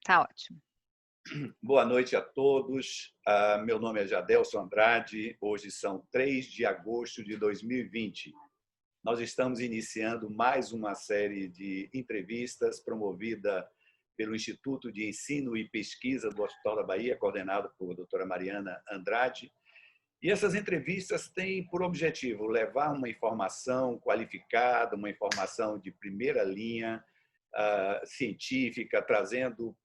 Tá ótimo. Boa noite a todos. Meu nome é Jadelson Andrade. Hoje são 3 de agosto de 2020. Nós estamos iniciando mais uma série de entrevistas promovida pelo Instituto de Ensino e Pesquisa do Hospital da Bahia, coordenado por doutora Mariana Andrade. E essas entrevistas têm por objetivo levar uma informação qualificada, uma informação de primeira linha, científica, trazendo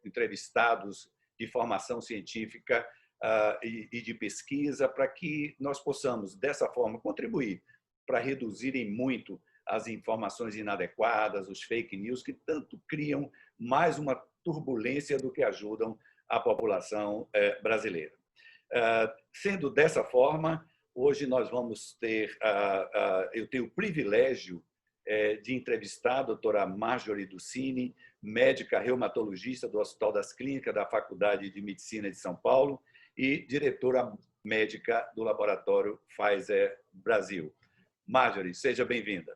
entrevistados de formação científica e de pesquisa, para que nós possamos, dessa forma, contribuir para reduzirem muito as informações inadequadas, os fake news, que tanto criam mais uma turbulência do que ajudam a população brasileira. Sendo dessa forma, hoje nós vamos ter, eu tenho o privilégio de entrevistar a doutora Marjorie Ducini, médica reumatologista do Hospital das Clínicas da Faculdade de Medicina de São Paulo e diretora médica do laboratório Pfizer Brasil. Marjorie, seja bem-vinda.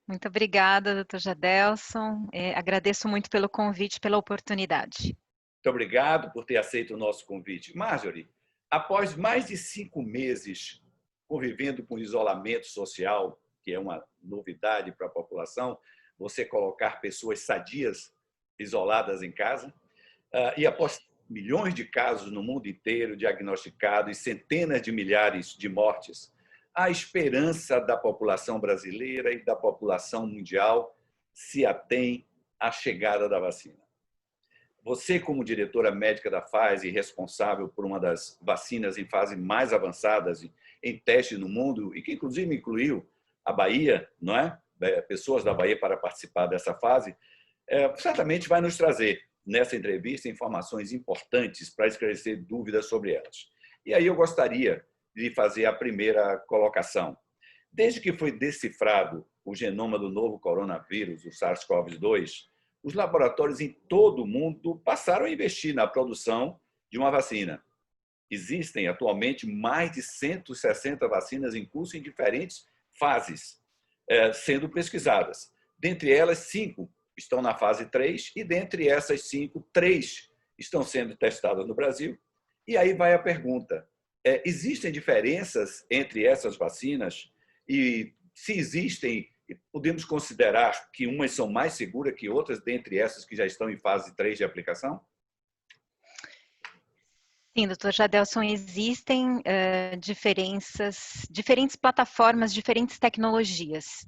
Muito obrigada, doutor Jadelson. Agradeço muito pelo convite, pela oportunidade. Muito obrigado por ter aceito o nosso convite. Marjorie, após mais de 5 meses convivendo com isolamento social, que é uma novidade para a população, você colocar pessoas sadias isoladas em casa, e após milhões de casos no mundo inteiro diagnosticados e centenas de milhares de mortes, a esperança da população brasileira e da população mundial se atém à chegada da vacina. Você, como diretora médica da Pfizer e responsável por uma das vacinas em fase mais avançadas em teste no mundo, e que inclusive incluiu a Bahia, não é? Pessoas da Bahia para participar dessa fase, certamente vai nos trazer, nessa entrevista, informações importantes para esclarecer dúvidas sobre elas. E aí eu gostaria de fazer a primeira colocação. Desde que foi decifrado o genoma do novo coronavírus, o SARS-CoV-2, os laboratórios em todo o mundo passaram a investir na produção de uma vacina. Existem atualmente mais de 160 vacinas em curso em diferentes fases, sendo pesquisadas. Dentre elas, 5 estão na fase 3 e, dentre essas 5, 3 estão sendo testadas no Brasil. E aí vai a pergunta, existem diferenças entre essas vacinas? E se existem, podemos considerar que umas são mais seguras que outras, dentre essas que já estão em fase 3 de aplicação? Sim, doutor Jadelson, existem diferentes plataformas, diferentes tecnologias.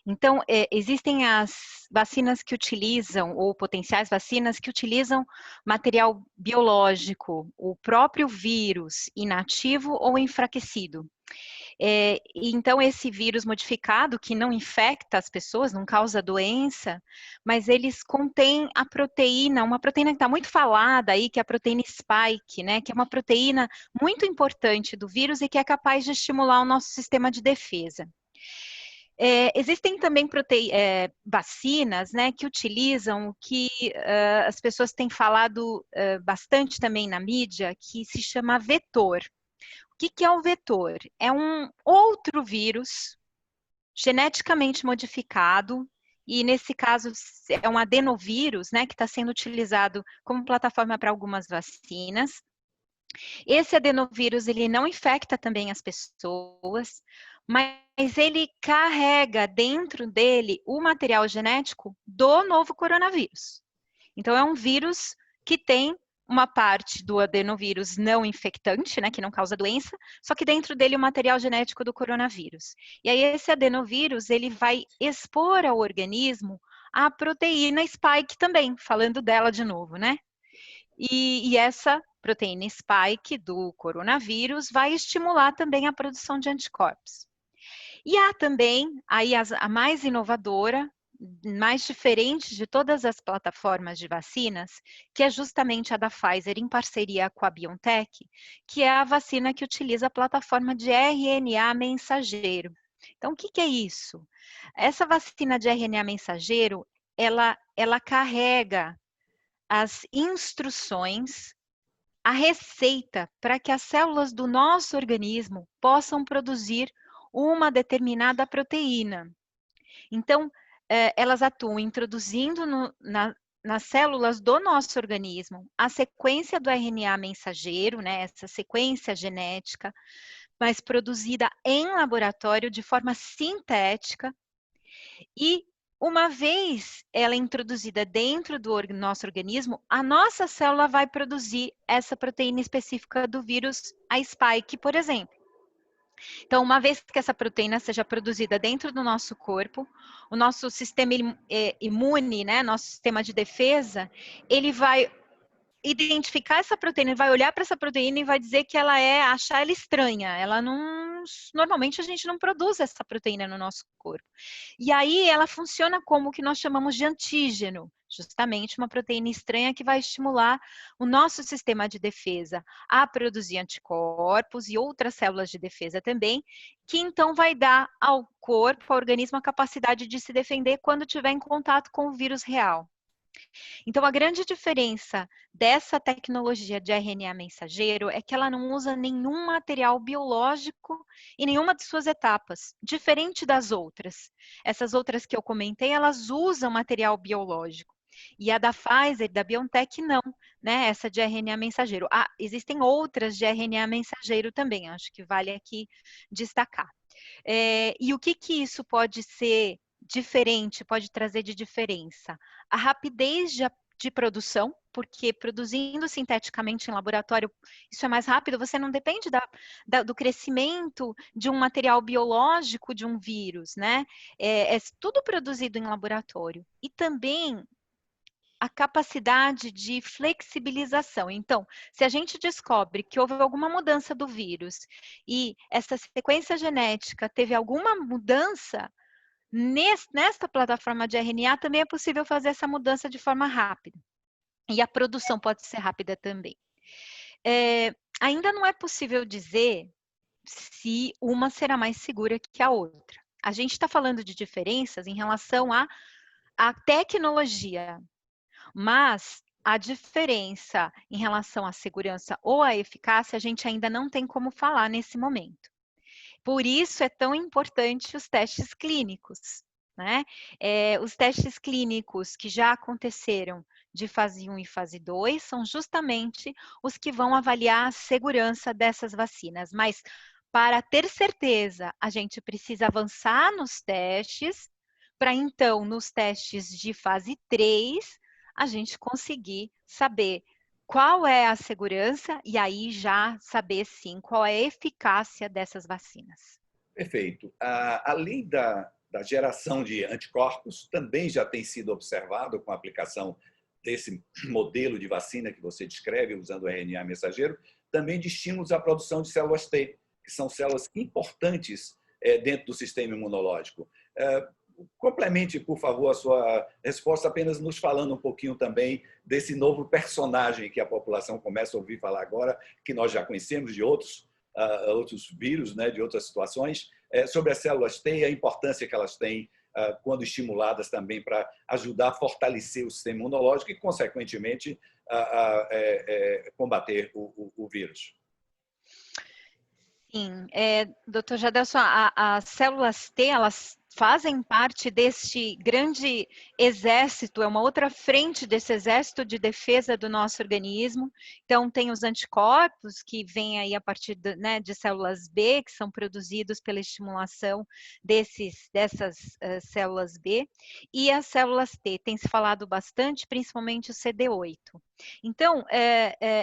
Então, existem as vacinas que utilizam, ou potenciais vacinas que utilizam material biológico, o próprio vírus, inativo ou enfraquecido. Então, esse vírus modificado, que não infecta as pessoas, não causa doença, mas eles contêm a proteína, uma proteína que está muito falada aí, que é a proteína spike, né? Que é uma proteína muito importante do vírus e que é capaz de estimular o nosso sistema de defesa. Existem também vacinas, né, que utilizam o que as pessoas têm falado bastante também na mídia, que se chama vetor. O que é o vetor? É um outro vírus geneticamente modificado, e nesse caso é um adenovírus, né, que está sendo utilizado como plataforma para algumas vacinas. Esse adenovírus, ele não infecta também as pessoas, mas ele carrega dentro dele o material genético do novo coronavírus. Então, é um vírus que tem uma parte do adenovírus não infectante, né, que não causa doença, só que dentro dele o material genético do coronavírus. E aí esse adenovírus, ele vai expor ao organismo a proteína spike também, falando dela de novo, né? E essa proteína spike do coronavírus vai estimular também a produção de anticorpos. E há também aí a mais inovadora, mais diferente de todas as plataformas de vacinas, que é justamente a da Pfizer em parceria com a BioNTech, que é a vacina que utiliza a plataforma de RNA mensageiro. Então, o que é isso? Essa vacina de RNA mensageiro, ela carrega as instruções, a receita para que as células do nosso organismo possam produzir uma determinada proteína. Então, elas atuam introduzindo nas células do nosso organismo a sequência do RNA mensageiro, né, essa sequência genética, mas produzida em laboratório de forma sintética, e uma vez ela introduzida dentro do nosso organismo, a nossa célula vai produzir essa proteína específica do vírus, a spike, por exemplo. Então, uma vez que essa proteína seja produzida dentro do nosso corpo, o nosso sistema imune, né, nosso sistema de defesa, ele vai identificar essa proteína, vai olhar para essa proteína e vai dizer que achar ela estranha. Ela não, normalmente a gente não produz essa proteína no nosso corpo. E aí ela funciona como o que nós chamamos de antígeno, justamente uma proteína estranha que vai estimular o nosso sistema de defesa a produzir anticorpos e outras células de defesa também, que então vai dar ao corpo, ao organismo, a capacidade de se defender quando tiver em contato com o vírus real. Então, a grande diferença dessa tecnologia de RNA mensageiro é que ela não usa nenhum material biológico em nenhuma de suas etapas, diferente das outras. Essas outras que eu comentei, elas usam material biológico. E a da Pfizer, da BioNTech, não, né? Essa de RNA mensageiro. Ah, existem outras de RNA mensageiro também, acho que vale aqui destacar. E o que isso pode ser diferente, pode trazer de diferença? A rapidez de produção, porque produzindo sinteticamente em laboratório, isso é mais rápido, você não depende do crescimento de um material biológico de um vírus, né? É tudo produzido em laboratório. E também a capacidade de flexibilização. Então, se a gente descobre que houve alguma mudança do vírus e essa sequência genética teve alguma mudança, nesta plataforma de RNA também é possível fazer essa mudança de forma rápida. E a produção pode ser rápida também. Ainda não é possível dizer se uma será mais segura que a outra. A gente está falando de diferenças em relação à tecnologia, mas a diferença em relação à segurança ou à eficácia, a gente ainda não tem como falar nesse momento. Por isso é tão importante os testes clínicos, né? Os testes clínicos que já aconteceram de fase 1 e fase 2 são justamente os que vão avaliar a segurança dessas vacinas. Mas, para ter certeza, a gente precisa avançar nos testes, para então, nos testes de fase 3, a gente conseguir saber qual é a segurança e aí já saber, sim, qual é a eficácia dessas vacinas. Perfeito. Além da geração de anticorpos, também já tem sido observado com a aplicação desse modelo de vacina que você descreve, usando o RNA mensageiro, também de estímulos à produção de células T, que são células importantes dentro do sistema imunológico. Complemente, por favor, a sua resposta, apenas nos falando um pouquinho também desse novo personagem que a população começa a ouvir falar agora, que nós já conhecemos de outros vírus, né, de outras situações, sobre as células T e a importância que elas têm quando estimuladas também para ajudar a fortalecer o sistema imunológico e, consequentemente, combater o vírus. Sim, doutor Jadelson, as células T, elas fazem parte deste grande exército, é uma outra frente desse exército de defesa do nosso organismo. Então, tem os anticorpos, que vêm aí a partir de células B, que são produzidos pela estimulação dessas células B, e as células T, tem se falado bastante, principalmente o CD8. Então,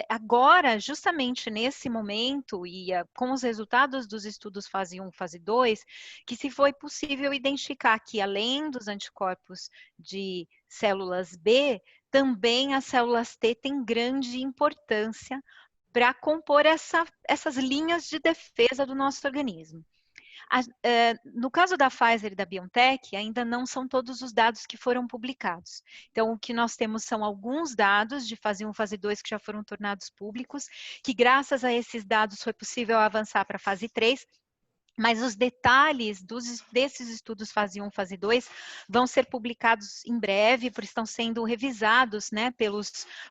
agora, justamente nesse momento, e com os resultados dos estudos fase 1, fase 2, que se foi possível identificar que, além dos anticorpos de células B, também as células T têm grande importância para compor essas linhas de defesa do nosso organismo. No caso da Pfizer e da BioNTech, ainda não são todos os dados que foram publicados. Então, o que nós temos são alguns dados de fase 1, fase 2 que já foram tornados públicos, que graças a esses dados foi possível avançar para a fase 3, Mas os detalhes desses estudos fase 1, fase 2 vão ser publicados em breve, porque estão sendo revisados, né,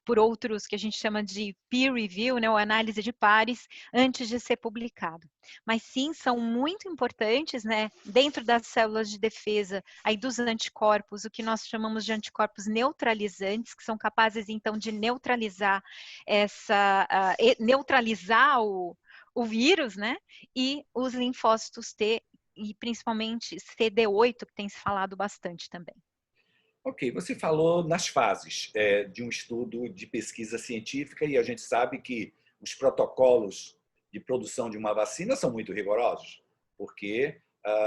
por outros que a gente chama de peer review, né, ou análise de pares, antes de ser publicado. Mas sim, são muito importantes, né, dentro das células de defesa aí dos anticorpos, o que nós chamamos de anticorpos neutralizantes, que são capazes então de neutralizar o vírus, né? E os linfócitos T e principalmente CD8, que tem se falado bastante também. Ok, você falou nas fases de um estudo de pesquisa científica e a gente sabe que os protocolos de produção de uma vacina são muito rigorosos, porque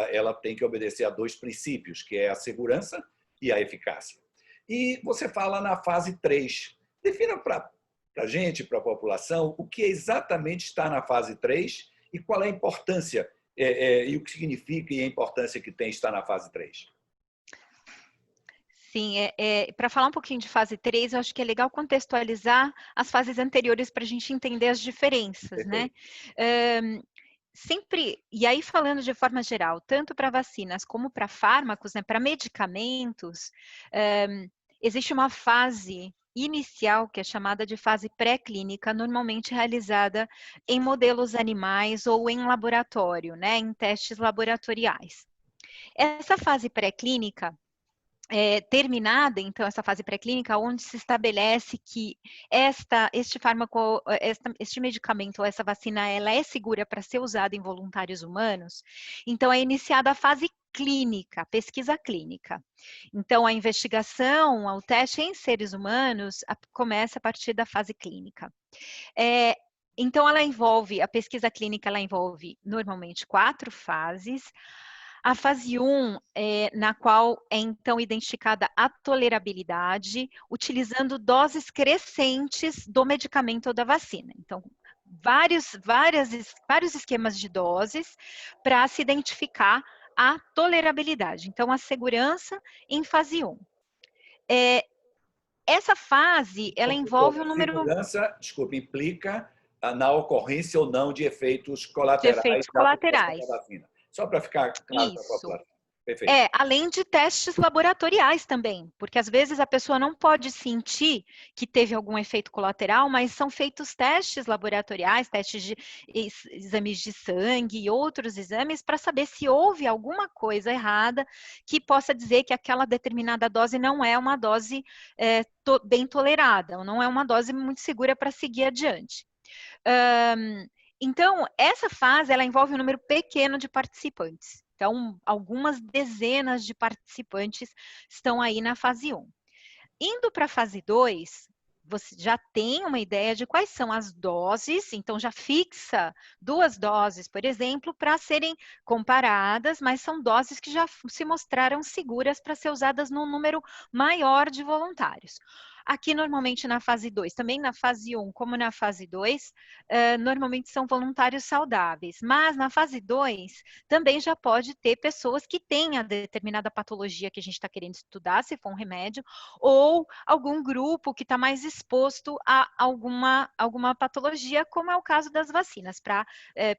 ela tem que obedecer a 2 princípios, que é a segurança e a eficácia. E você fala na fase 3. Defina para a gente, para a população, o que exatamente está na fase 3 e qual é a importância e o que significa e a importância que tem estar na fase 3. Sim, para falar um pouquinho de fase 3, eu acho que é legal contextualizar as fases anteriores para a gente entender as diferenças, né? Sempre, e aí falando de forma geral, tanto para vacinas como para fármacos, né, para medicamentos, existe uma fase inicial que é chamada de fase pré-clínica, normalmente realizada em modelos animais ou em laboratório, né, em testes laboratoriais. Essa fase pré-clínica terminada, então, essa fase pré-clínica, onde se estabelece que este medicamento ou essa vacina, ela é segura para ser usada em voluntários humanos, então é iniciada a fase clínica, a pesquisa clínica. Então, a investigação, o teste em seres humanos começa a partir da fase clínica. Então, a pesquisa clínica, ela envolve normalmente 4 fases. A fase 1, na qual é então identificada a tolerabilidade, utilizando doses crescentes do medicamento ou da vacina. Então, vários esquemas de doses para se identificar a tolerabilidade. Então, a segurança em fase 1. Essa fase, ela envolve um número... Segurança, desculpa, implica na ocorrência ou não de efeitos de colaterais efeitos da aplicação colaterais. da vacina. Só para ficar claro para a Isso. população. Perfeito. Além de testes laboratoriais também, porque às vezes a pessoa não pode sentir que teve algum efeito colateral, mas são feitos testes laboratoriais, testes de exames de sangue e outros exames para saber se houve alguma coisa errada que possa dizer que aquela determinada dose não é uma dose bem tolerada, ou não é uma dose muito segura para seguir adiante. Então, essa fase, ela envolve um número pequeno de participantes. Então, algumas dezenas de participantes estão aí na fase 1. Indo para a fase 2, você já tem uma ideia de quais são as doses, então já fixa 2 doses, por exemplo, para serem comparadas, mas são doses que já se mostraram seguras para ser usadas num número maior de voluntários. Aqui, normalmente, na fase 2, também na fase 1, como na fase 2, normalmente são voluntários saudáveis. Mas na fase 2, também já pode ter pessoas que têm a determinada patologia que a gente está querendo estudar, se for um remédio, ou algum grupo que está mais exposto a alguma patologia, como é o caso das vacinas, para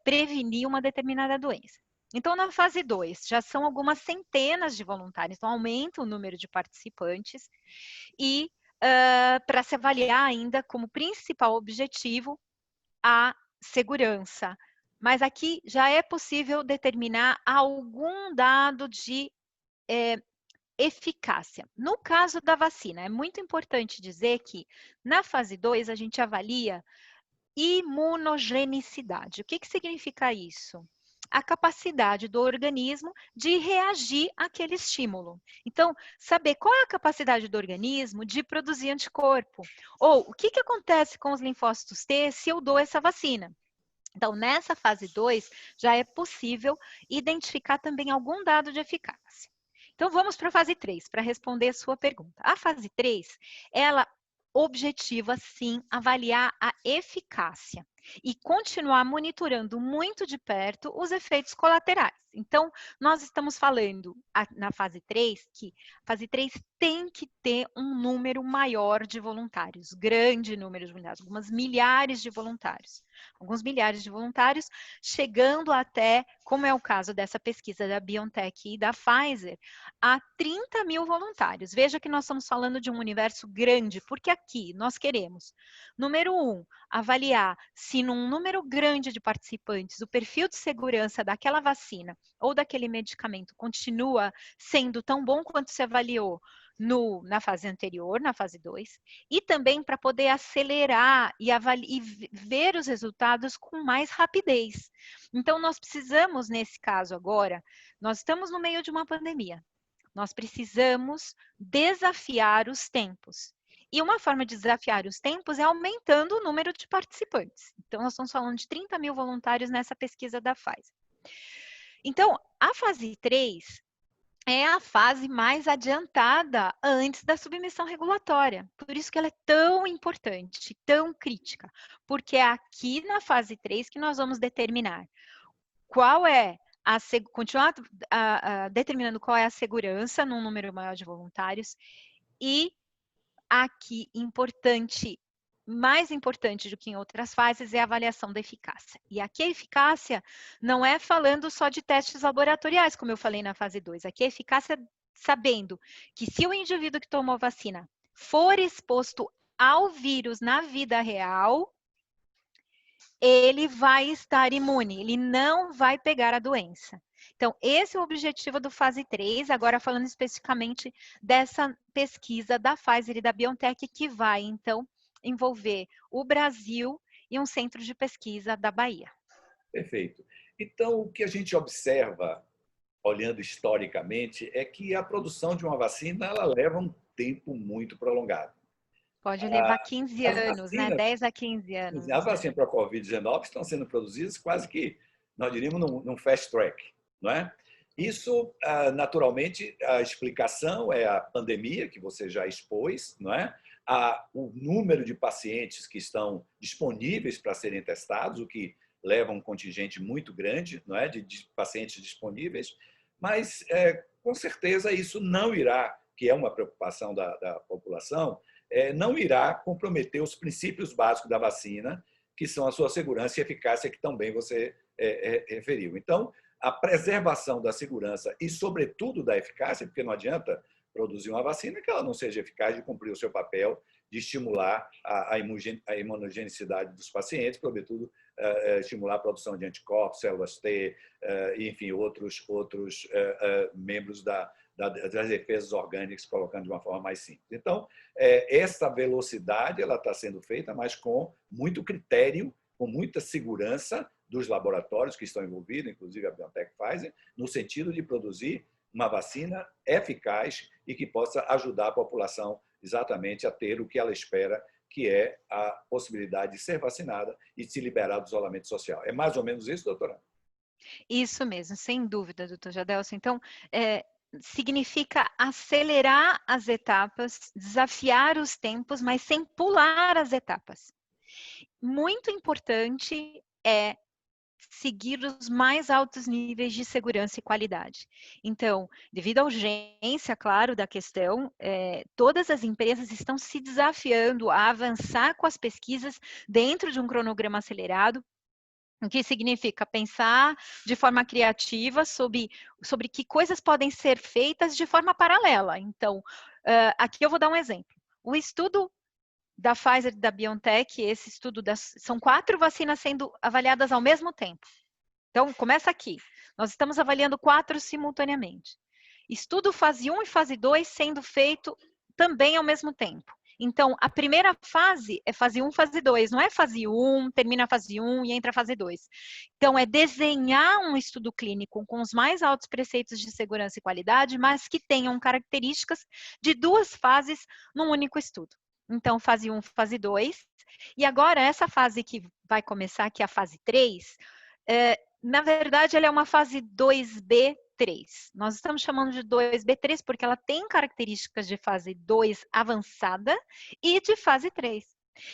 prevenir uma determinada doença. Então, na fase 2, já são algumas centenas de voluntários, então aumenta o número de participantes e para se avaliar ainda como principal objetivo a segurança. Mas aqui já é possível determinar algum dado de eficácia. No caso da vacina, é muito importante dizer que na fase 2 a gente avalia imunogenicidade. O que significa isso? A capacidade do organismo de reagir àquele estímulo. Então, saber qual é a capacidade do organismo de produzir anticorpo. Ou o que acontece com os linfócitos T se eu dou essa vacina. Então, nessa fase 2, já é possível identificar também algum dado de eficácia. Então, vamos para a fase 3, para responder a sua pergunta. A fase 3, ela objetiva, sim, avaliar a eficácia. e continuar monitorando muito de perto os efeitos colaterais. Então, nós estamos falando na fase 3 que a fase 3 tem que ter um número maior de voluntários, grande número de voluntários, alguns milhares de voluntários, chegando até, como é o caso dessa pesquisa da BioNTech e da Pfizer, a 30 mil voluntários. Veja que nós estamos falando de um universo grande, porque aqui nós queremos, número 1, avaliar se num número grande de participantes o perfil de segurança daquela vacina ou daquele medicamento continua sendo tão bom quanto se avaliou na fase anterior, na fase 2, e também para poder acelerar e ver os resultados com mais rapidez. Então, nós precisamos, nesse caso agora, nós estamos no meio de uma pandemia, nós precisamos desafiar os tempos. E uma forma de desafiar os tempos é aumentando o número de participantes. Então, nós estamos falando de 30 mil voluntários nessa pesquisa da Pfizer. Então, a fase 3 é a fase mais adiantada antes da submissão regulatória. Por isso que ela é tão importante, tão crítica. Porque é aqui na fase 3 que nós vamos determinar qual é continuar determinando qual é a segurança num número maior de voluntários e aqui mais importante do que em outras fases é a avaliação da eficácia. E aqui a eficácia não é falando só de testes laboratoriais, como eu falei na fase 2. Aqui a eficácia sabendo que se o indivíduo que tomou vacina for exposto ao vírus na vida real, ele vai estar imune, ele não vai pegar a doença. Então, esse é o objetivo do fase 3, agora falando especificamente dessa pesquisa da Pfizer e da BioNTech, que vai, então, envolver o Brasil e um centro de pesquisa da Bahia. Perfeito. Então, o que a gente observa, olhando historicamente, é que a produção de uma vacina ela leva um tempo muito prolongado. Pode levar 15 anos, né? 10 a 15 anos. As vacinas para a Covid-19 estão sendo produzidas quase que, nós diríamos, num fast track, não é? Isso, naturalmente, a explicação é a pandemia, que você já expôs, não é? O número de pacientes que estão disponíveis para serem testados, o que leva um contingente muito grande, não é? de pacientes disponíveis, mas, com certeza, isso não irá, que é uma preocupação da população, não irá comprometer os princípios básicos da vacina, que são a sua segurança e eficácia, que também você referiu. Então, a preservação da segurança e, sobretudo, da eficácia, porque não adianta produzir uma vacina que ela não seja eficaz de cumprir o seu papel de estimular a imunogenicidade dos pacientes, sobretudo estimular a produção de anticorpos, células T, enfim, outros membros das defesas orgânicas, colocando de uma forma mais simples. Então, essa velocidade ela está sendo feita, mas com muito critério, com muita segurança dos laboratórios que estão envolvidos, inclusive a BioNTech Pfizer, no sentido de produzir uma vacina eficaz e que possa ajudar a população exatamente a ter o que ela espera, que é a possibilidade de ser vacinada e de se liberar do isolamento social. É mais ou menos isso, doutora? Isso mesmo, sem dúvida, doutor Jadelson. Então, significa acelerar as etapas, desafiar os tempos, mas sem pular as etapas. Muito importante é seguir os mais altos níveis de segurança e qualidade. Então, devido à urgência, claro, da questão, todas as empresas estão se desafiando a avançar com as pesquisas dentro de um cronograma acelerado, o que significa pensar de forma criativa sobre que coisas podem ser feitas de forma paralela. Então, aqui eu vou dar um exemplo. O estudo da Pfizer e da BioNTech, esse estudo são 4 vacinas sendo avaliadas ao mesmo tempo. Então, começa aqui. Nós estamos avaliando 4 simultaneamente. Estudo fase 1 e fase 2 sendo feito também ao mesmo tempo. Então, a primeira fase é fase 1, fase 2. Não é fase 1, termina a fase 1 e entra a fase 2. Então, é desenhar um estudo clínico com os mais altos preceitos de segurança e qualidade, mas que tenham características de 2 fases num único estudo. Então, fase 1, fase 2. E agora, essa fase que vai começar, que é a fase 3, na verdade, ela é uma fase 2B3. Nós estamos chamando de 2B3 porque ela tem características de fase 2 avançada e de fase 3.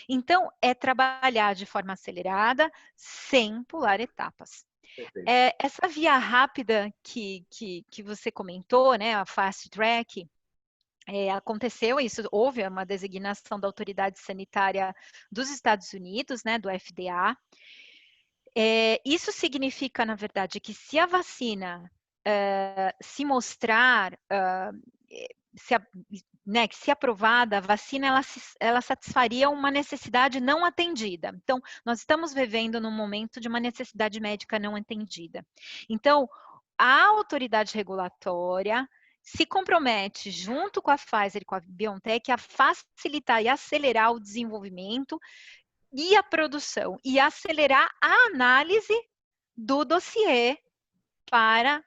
Então, é trabalhar de forma acelerada, sem pular etapas. Perfeito. Essa via rápida que você comentou, né, a fast track, aconteceu isso, houve uma designação da autoridade sanitária dos Estados Unidos, né, do FDA. Isso significa, na verdade, que se a vacina se mostrar, né, que se aprovada, a vacina ela satisfaria uma necessidade não atendida. Então, nós estamos vivendo num momento de uma necessidade médica não atendida. Então, a autoridade regulatória se compromete, junto com a Pfizer e com a BioNTech, a facilitar e acelerar o desenvolvimento e a produção, e acelerar a análise do dossiê para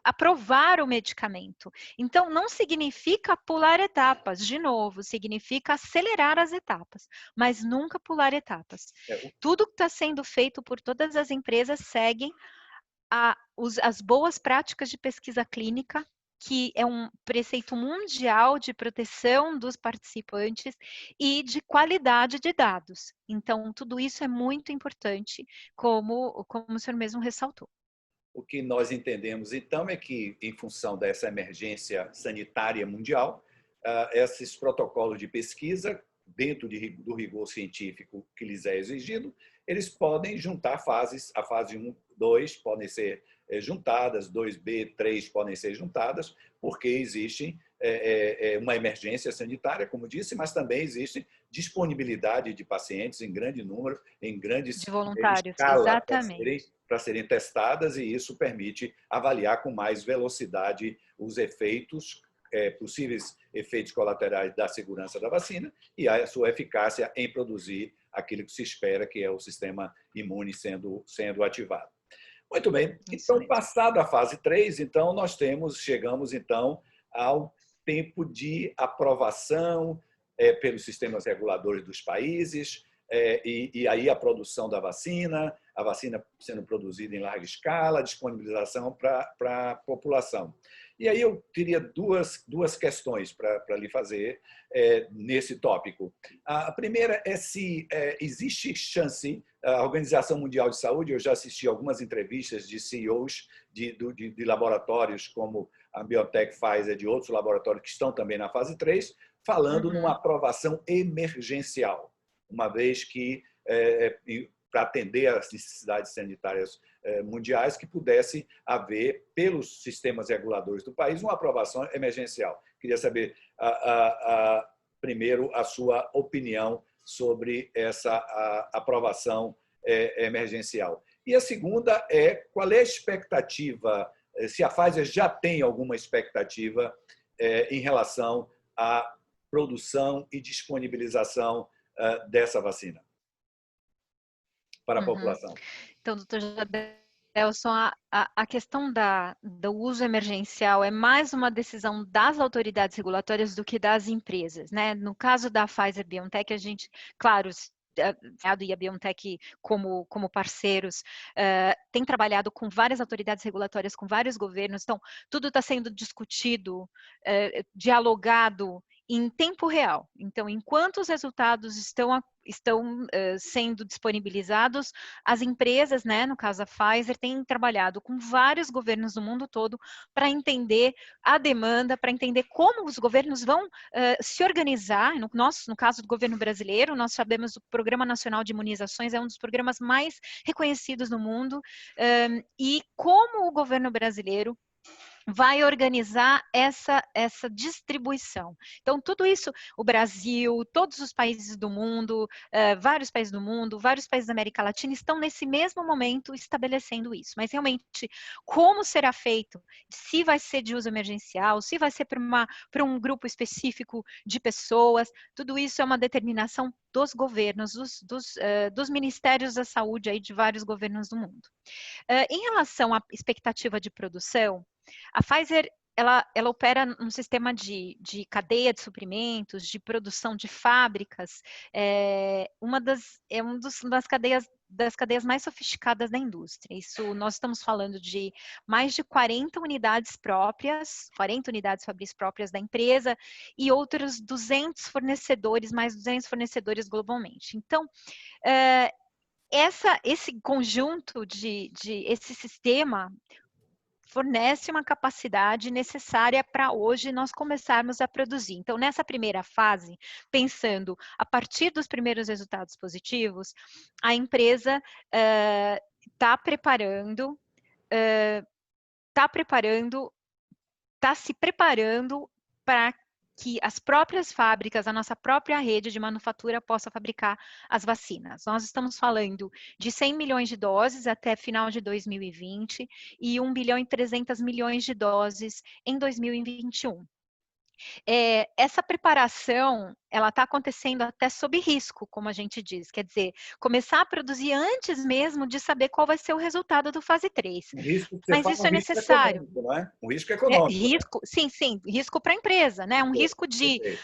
aprovar o medicamento. Então, não significa pular etapas, de novo, significa acelerar as etapas, mas nunca pular etapas. Tudo que está sendo feito por todas as empresas seguem as boas práticas de pesquisa clínica, que é um preceito mundial de proteção dos participantes e de qualidade de dados. Então, tudo isso é muito importante, como o senhor mesmo ressaltou. O que nós entendemos, então, é que, em função dessa emergência sanitária mundial, esses protocolos de pesquisa, dentro do rigor científico que lhes é exigido, eles podem juntar fases, a fase 1, 2 podem ser juntadas, 2B, 3 podem ser juntadas, porque existe uma emergência sanitária, como disse, mas também existe disponibilidade de pacientes em grande número, em grande De voluntários, escala, exatamente. para serem testadas, e isso permite avaliar com mais velocidade os efeitos, possíveis efeitos colaterais da segurança da vacina e a sua eficácia em produzir aquilo que se espera, que é o sistema imune sendo ativado. Muito bem. Então, passado a fase 3, então, chegamos então ao tempo de aprovação pelos sistemas reguladores dos países, e aí a produção da vacina, a vacina sendo produzida em larga escala, disponibilização para a população. E aí eu teria duas questões para lhe fazer nesse tópico. A primeira é se existe chance, a Organização Mundial de Saúde, eu já assisti algumas entrevistas de CEOs de laboratórios como a BioNTech, Pfizer, de outros laboratórios que estão também na fase 3, falando numa aprovação emergencial, uma vez que, para atender às necessidades sanitárias mundiais, que pudesse haver, pelos sistemas reguladores do país, uma aprovação emergencial. Queria saber, primeiro, a sua opinião sobre essa aprovação emergencial. E a segunda é, qual é a expectativa, se a Pfizer já tem alguma expectativa em relação à produção e disponibilização dessa vacina para a população. Então, doutor Jadelson, a questão do uso emergencial é mais uma decisão das autoridades regulatórias do que das empresas, né? No caso da Pfizer-BioNTech, a gente, claro, e a BioNTech como parceiros, tem trabalhado com várias autoridades regulatórias, com vários governos, então tudo está sendo discutido, dialogado em tempo real. Então, enquanto os resultados estão sendo disponibilizados, as empresas, né, no caso a Pfizer, têm trabalhado com vários governos do mundo todo para entender a demanda, para entender como os governos vão se organizar. No caso do governo brasileiro, nós sabemos que o Programa Nacional de Imunizações é um dos programas mais reconhecidos no mundo, e como o governo brasileiro vai organizar essa distribuição. Então, tudo isso, o Brasil, todos os países do mundo, vários países do mundo, vários países da América Latina estão nesse mesmo momento estabelecendo isso. Mas, realmente, como será feito? Se vai ser de uso emergencial, se vai ser para um grupo específico de pessoas, tudo isso é uma determinação dos governos, dos ministérios da saúde aí de vários governos do mundo. Em relação à expectativa de produção, a Pfizer ela opera num sistema de cadeia de suprimentos, de produção de fábricas, das cadeias mais sofisticadas da indústria. Isso, nós estamos falando de mais de 40 unidades próprias, 40 unidades fabris próprias da empresa e outros 200 fornecedores, mais 200 fornecedores globalmente. Então, esse conjunto esse sistema fornece uma capacidade necessária para hoje nós começarmos a produzir. Então, nessa primeira fase, pensando a partir dos primeiros resultados positivos, a empresa está se preparando para que as próprias fábricas, a nossa própria rede de manufatura possa fabricar as vacinas. Nós estamos falando de 100 milhões de doses até final de 2020 e 1 bilhão e 300 milhões de doses em 2021. Essa preparação, ela está acontecendo até sob risco, como a gente diz, quer dizer, começar a produzir antes mesmo de saber qual vai ser o resultado do fase 3. Um risco que você Mas fala, isso um é risco necessário. econômico, não é? Um risco econômico. Risco, sim, risco para a empresa, né? Um risco de Perfeito.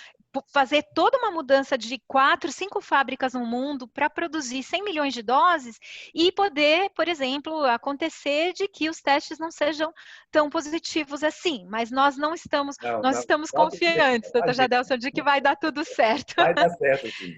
fazer toda uma mudança de 4, 5 fábricas no mundo para produzir 100 milhões de doses e poder, por exemplo, acontecer de que os testes não sejam tão positivos assim. Mas nós não estamos, Não, nós não, estamos pode deixar, confiantes, doutor Jadelson, de que vai dar tudo certo. vai dar certo, sim.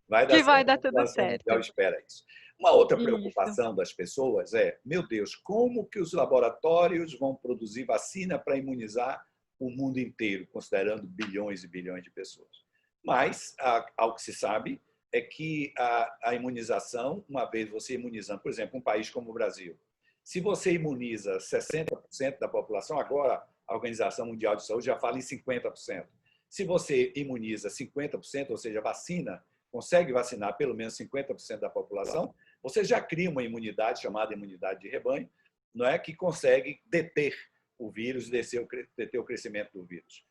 Vai dar Que vai certo. A dar tudo população mundial certo. espera isso. Uma outra Isso. preocupação das pessoas é, meu Deus, como que os laboratórios vão produzir vacina para imunizar o mundo inteiro, considerando bilhões e bilhões de pessoas? Mas, ao que se sabe, é que a imunização, uma vez você imunizando, por exemplo, um país como o Brasil, se você imuniza 60% da população, agora a Organização Mundial de Saúde já fala em 50%. Se você imuniza 50%, ou seja, vacina, consegue vacinar pelo menos 50% da população, você já cria uma imunidade chamada imunidade de rebanho, não é, que consegue deter o vírus, deter o crescimento do vírus.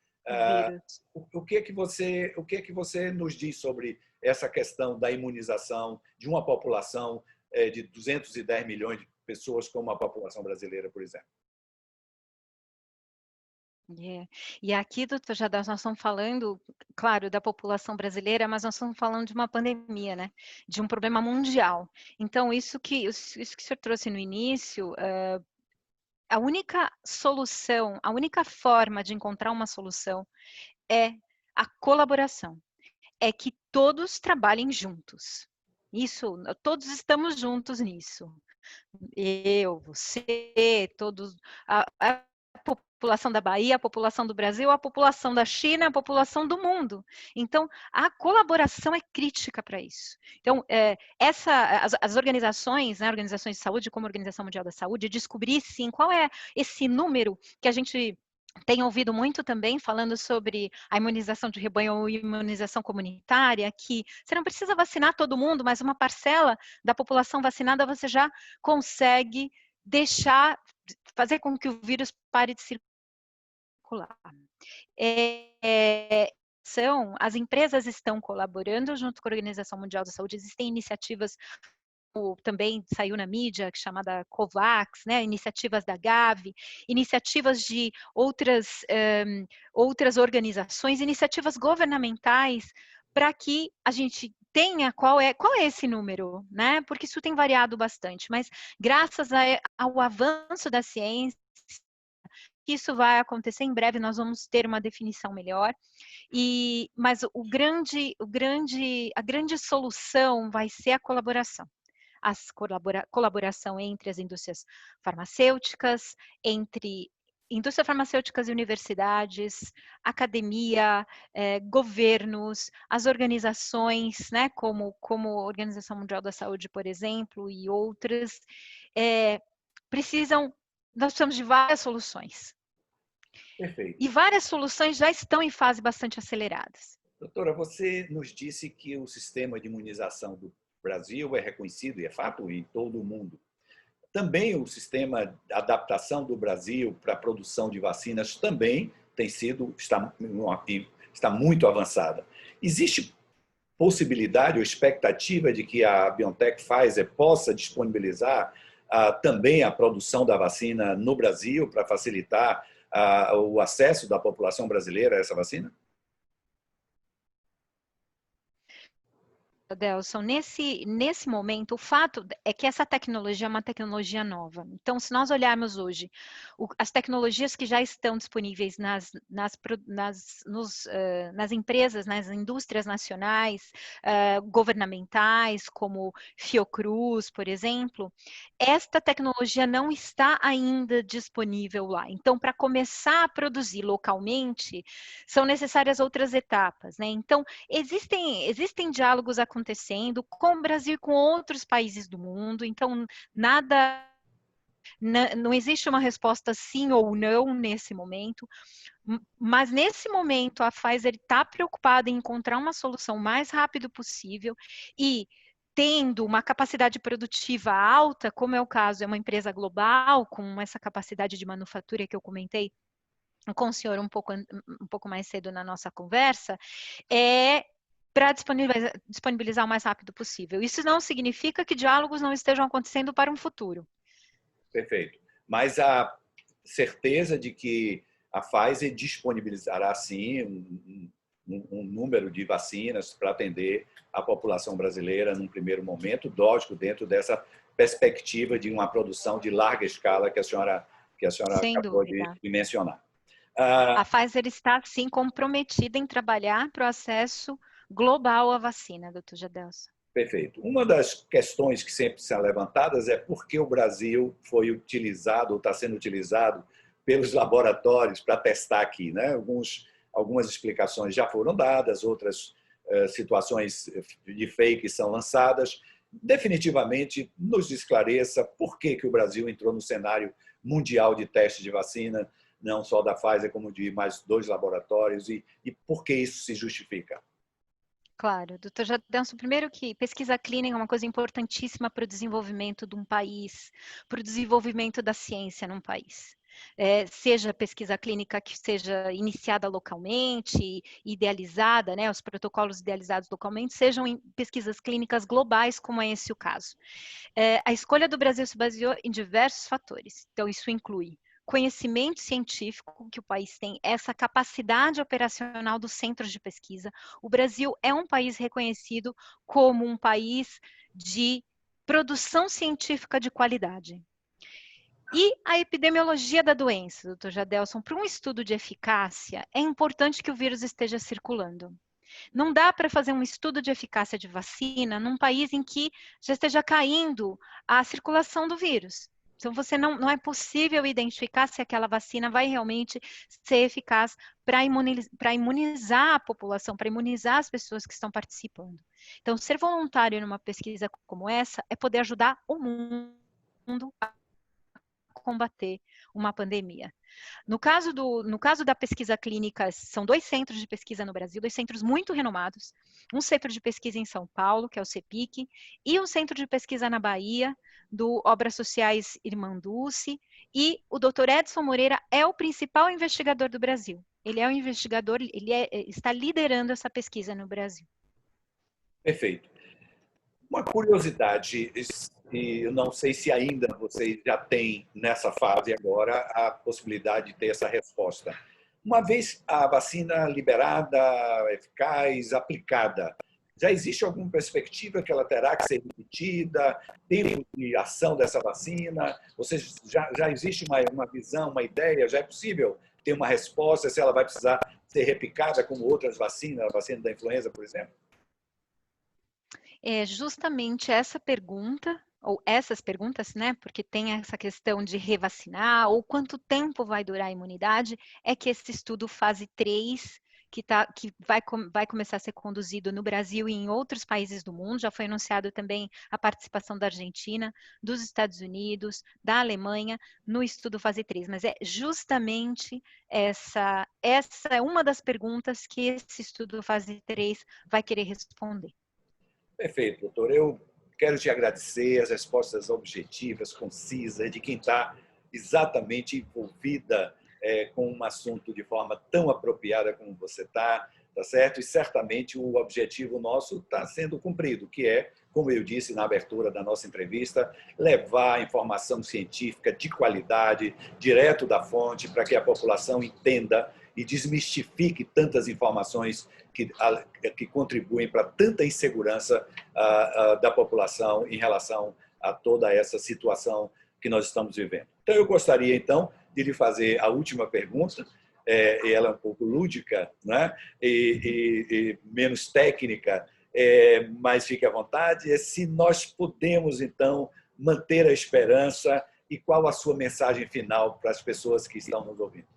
O que é que você nos diz sobre essa questão da imunização de uma população de 210 milhões de pessoas, como a população brasileira, por exemplo? E aqui, doutor Jadás, nós estamos falando, claro, da população brasileira, mas nós estamos falando de uma pandemia, né? De um problema mundial. Então, isso que o senhor trouxe no início, a única solução, a única forma de encontrar uma solução é a colaboração. É que todos trabalhem juntos. Isso, todos estamos juntos nisso. Eu, você, todos, a população da Bahia, a população do Brasil, a população da China, a população do mundo. Então, a colaboração é crítica para isso. Então, as organizações, né, organizações de saúde, como a Organização Mundial da Saúde, descobrir, sim, qual é esse número que a gente tem ouvido muito também falando sobre a imunização de rebanho ou imunização comunitária, que você não precisa vacinar todo mundo, mas uma parcela da população vacinada você já consegue fazer com que o vírus pare de circular. As empresas estão colaborando junto com a Organização Mundial da Saúde, existem iniciativas, também saiu na mídia, chamada COVAX, né, iniciativas da Gavi, iniciativas de outras organizaçõões, iniciativas governamentais, para que a gente tenha qual é esse número, né? Porque isso tem variado bastante, mas graças ao avanço da ciência, isso vai acontecer em breve, nós vamos ter uma definição melhor. Mas a grande solução vai ser a colaboração. Colaboração entre as indústrias farmacêuticas, entre indústrias farmacêuticas e universidades, academia, governos, as organizações, né, como a Organização Mundial da Saúde, por exemplo, e outras, nós precisamos de várias soluções. Perfeito. E várias soluções já estão em fase bastante aceleradas. Doutora, você nos disse que o sistema de imunização do Brasil é reconhecido, e é fato, em todo o mundo. Também o sistema de adaptação do Brasil para a produção de vacinas também está muito avançada. Existe possibilidade ou expectativa de que a BioNTech Pfizer possa disponibilizar também a produção da vacina no Brasil para facilitar o acesso da população brasileira a essa vacina? Adelson, nesse momento, o fato é que essa tecnologia é uma tecnologia nova. Então, se nós olharmos hoje as tecnologias que já estão disponíveis nas empresas, nas indústrias nacionais, governamentais, como Fiocruz, por exemplo, esta tecnologia não está ainda disponível lá. Então, para começar a produzir localmente, são necessárias outras etapas, né? Então, existem diálogos acontecendo com o Brasil e com outros países do mundo, então não existe uma resposta sim ou não nesse momento, mas nesse momento a Pfizer está preocupada em encontrar uma solução o mais rápido possível e tendo uma capacidade produtiva alta, como é o caso, é uma empresa global com essa capacidade de manufatura que eu comentei com o senhor um pouco mais cedo na nossa conversa, para disponibilizar o mais rápido possível. Isso não significa que diálogos não estejam acontecendo para um futuro. Perfeito. Mas a certeza de que a Pfizer disponibilizará, sim, um número de vacinas para atender a população brasileira num primeiro momento, lógico, dentro dessa perspectiva de uma produção de larga escala que a senhora Sem acabou dúvida. de mencionar. A Pfizer está, sim, comprometida em trabalhar para o acesso global à vacina, doutor Jadelson. Perfeito. Uma das questões que sempre são levantadas é por que o Brasil foi utilizado, ou está sendo utilizado pelos laboratórios para testar aqui, né? Algumas explicações já foram dadas, outras situações de fake são lançadas. Definitivamente, nos esclareça por que o Brasil entrou no cenário mundial de teste de vacina, não só da Pfizer, como de mais 2 laboratórios, e por que isso se justifica. Claro, doutor Jadelson, primeiro que pesquisa clínica é uma coisa importantíssima para o desenvolvimento de um país, para o desenvolvimento da ciência num país. Seja pesquisa clínica que seja iniciada localmente, idealizada, né, os protocolos idealizados localmente, sejam em pesquisas clínicas globais, como é esse o caso. A escolha do Brasil se baseou em diversos fatores, então isso inclui conhecimento científico que o país tem, essa capacidade operacional dos centros de pesquisa. O Brasil é um país reconhecido como um país de produção científica de qualidade. E a epidemiologia da doença, doutor Jadelson, para um estudo de eficácia, é importante que o vírus esteja circulando. Não dá para fazer um estudo de eficácia de vacina num país em que já esteja caindo a circulação do vírus. Então, você não é possível identificar se aquela vacina vai realmente ser eficaz para imunizar a população, para imunizar as pessoas que estão participando. Então, ser voluntário numa pesquisa como essa é poder ajudar o mundo a combater uma pandemia. No caso da pesquisa clínica, são 2 centros de pesquisa no Brasil, 2 centros muito renomados. Um centro de pesquisa em São Paulo, que é o CEPIC, e um centro de pesquisa na Bahia, do Obras Sociais Irmanduce, e o doutor Edson Moreira é o principal investigador do Brasil. Ele é o investigador, está liderando essa pesquisa no Brasil. Perfeito. Uma curiosidade, e eu não sei se ainda vocês já têm nessa fase agora a possibilidade de ter essa resposta. Uma vez a vacina liberada, eficaz, aplicada, já existe alguma perspectiva que ela terá que ser repetida, tempo de ação dessa vacina? Ou seja, já existe uma visão, uma ideia, já é possível ter uma resposta se ela vai precisar ser replicada como outras vacinas, a vacina da influenza, por exemplo? É justamente essa pergunta, ou essas perguntas, né, porque tem essa questão de revacinar, ou quanto tempo vai durar a imunidade, é que esse estudo fase 3, que vai começar a ser conduzido no Brasil e em outros países do mundo, já foi anunciado também a participação da Argentina, dos Estados Unidos, da Alemanha, no estudo fase 3, mas é justamente essa é uma das perguntas que esse estudo fase 3 vai querer responder. Perfeito, doutor. Eu quero te agradecer as respostas objetivas, concisas, de quem está exatamente envolvida com um assunto de forma tão apropriada como você está. tá certo? E certamente o objetivo nosso está sendo cumprido, que é, como eu disse na abertura da nossa entrevista, levar informação científica de qualidade, direto da fonte, para que a população entenda e desmistifique tantas informações que contribuem para tanta insegurança da população em relação a toda essa situação que nós estamos vivendo. Então, eu gostaria, então, de lhe fazer a última pergunta, ela é um pouco lúdica, né? e menos técnica, mas fique à vontade, é se nós podemos, então, manter a esperança e qual a sua mensagem final para as pessoas que estão nos ouvindo.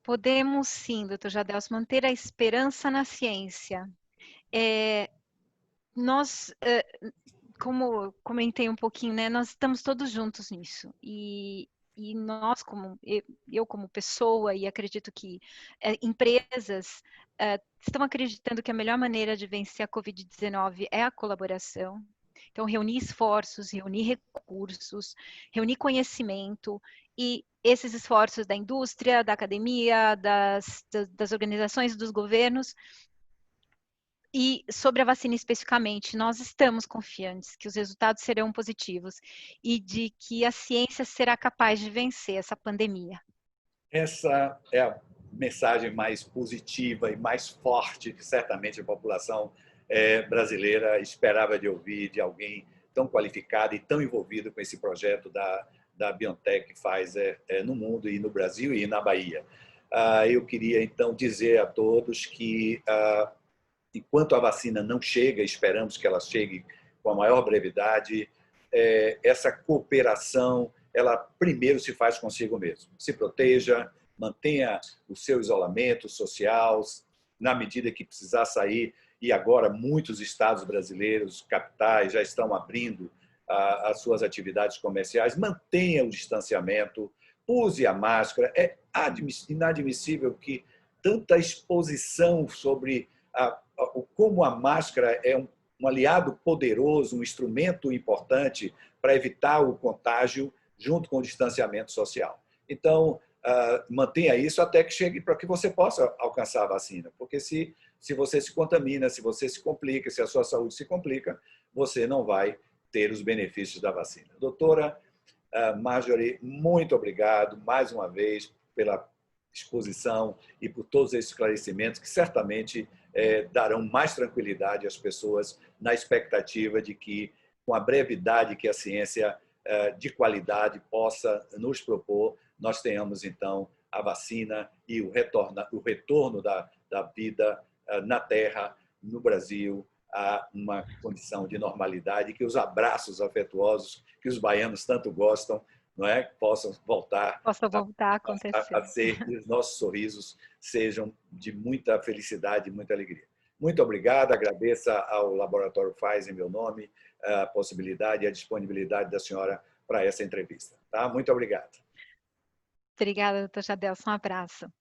Podemos sim, doutor Jadelson, manter a esperança na ciência. Nós, como comentei um pouquinho, né, nós estamos todos juntos nisso. E nós, eu como pessoa, e acredito que empresas estão acreditando que a melhor maneira de vencer a Covid-19 é a colaboração. Então, reunir esforços, reunir recursos, reunir conhecimento, e esses esforços da indústria, da academia, das organizações, dos governos. E sobre a vacina especificamente, nós estamos confiantes que os resultados serão positivos e de que a ciência será capaz de vencer essa pandemia. Essa é a mensagem mais positiva e mais forte que certamente a população brasileira esperava de ouvir de alguém tão qualificado e tão envolvido com esse projeto da BioNTech Pfizer no mundo e no Brasil e na Bahia. Eu queria, então, dizer a todos que, enquanto a vacina não chega, esperamos que ela chegue com a maior brevidade, essa cooperação, ela primeiro se faz consigo mesmo. Se proteja, mantenha o seu isolamento social, na medida que precisar sair, e agora muitos estados brasileiros, capitais, já estão abrindo as suas atividades comerciais, mantenha o distanciamento, use a máscara. É inadmissível que tanta exposição sobre como a máscara é um aliado poderoso, um instrumento importante para evitar o contágio junto com o distanciamento social. Então, mantenha isso até que chegue para que você possa alcançar a vacina, porque se você se contamina, se você se complica, se a sua saúde se complica, você não vai ter os benefícios da vacina. Doutora Marjorie, muito obrigado mais uma vez pela exposição e por todos esses esclarecimentos que certamente darão mais tranquilidade às pessoas na expectativa de que, com a brevidade que a ciência de qualidade possa nos propor, nós tenhamos, então, a vacina e o retorno da vida na Terra, no Brasil, a uma condição de normalidade, que os abraços afetuosos que os baianos tanto gostam, não é, possam voltar a acontecer. a ser, e os nossos sorrisos sejam de muita felicidade e muita alegria. Muito obrigado, agradeço ao Laboratório Pfizer em meu nome a possibilidade e a disponibilidade da senhora para essa entrevista. Tá? Muito obrigado. Obrigada, doutor Jadelson. Um abraço.